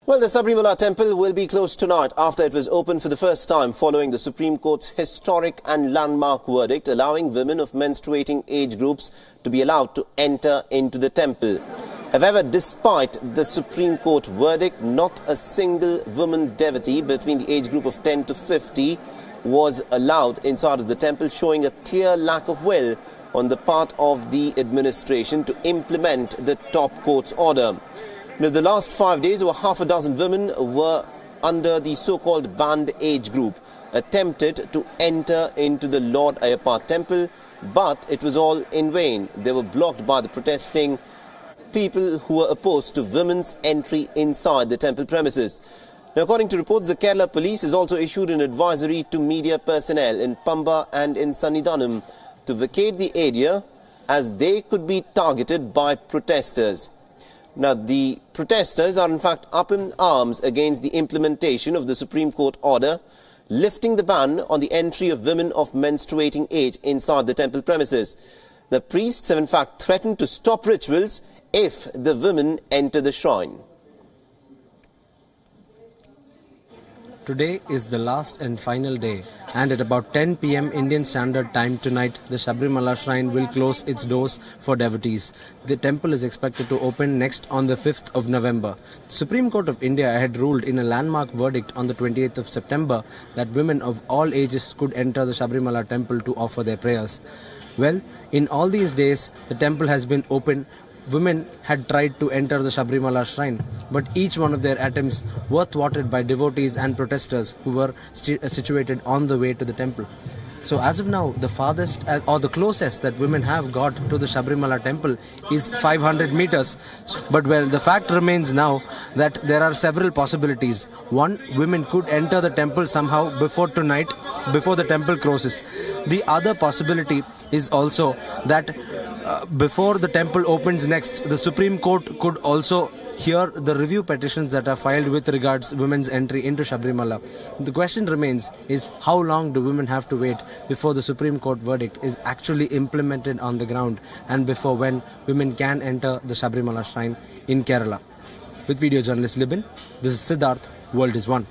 Well, the Sabarimala temple will be closed tonight after it was opened for the first time following the Supreme Court's historic and landmark verdict allowing women of menstruating age groups to be allowed to enter into the temple. However, despite the Supreme Court verdict, not a single woman devotee between the age group of 10 to 50 was allowed inside of the temple, showing a clear lack of will on the part of the administration to implement the top court's order. Now, the last 5 days, over half a dozen women were under the so-called banned age group, attempted to enter into the Lord Ayyapa temple, but it was all in vain. They were blocked by the protesting people who were opposed to women's entry inside the temple premises. Now, according to reports, the Kerala police has also issued an advisory to media personnel in Pamba and in Sannidhanam to vacate the area as they could be targeted by protesters. Now, the protesters are in fact up in arms against the implementation of the Supreme Court order lifting the ban on the entry of women of menstruating age inside the temple premises. The priests have in fact threatened to stop rituals if the women enter the shrine. Today is the last and final day, and at about 10 p.m. Indian Standard Time tonight, the Sabarimala Shrine will close its doors for devotees. The temple is expected to open next on the 5th of November. The Supreme Court of India had ruled in a landmark verdict on the 28th of September that women of all ages could enter the Sabarimala temple to offer their prayers. Well, in all these days, the temple has been open. Women had tried to enter the Sabarimala Shrine, but each one of their attempts were thwarted by devotees and protesters who were situated on the way to the temple. So as of now, the farthest or the closest that women have got to the Sabarimala temple is 500 meters. But well, the fact remains now that there are several possibilities. One, women could enter the temple somehow before tonight, before the temple closes. The other possibility is also that before the temple opens next, the Supreme Court could also hear the review petitions that are filed with regards women's entry into Sabarimala. The question remains is how long do women have to wait before the Supreme Court verdict is actually implemented on the ground and before when women can enter the Sabarimala Shrine in Kerala. With video journalist Libin, this is Siddharth, World is One.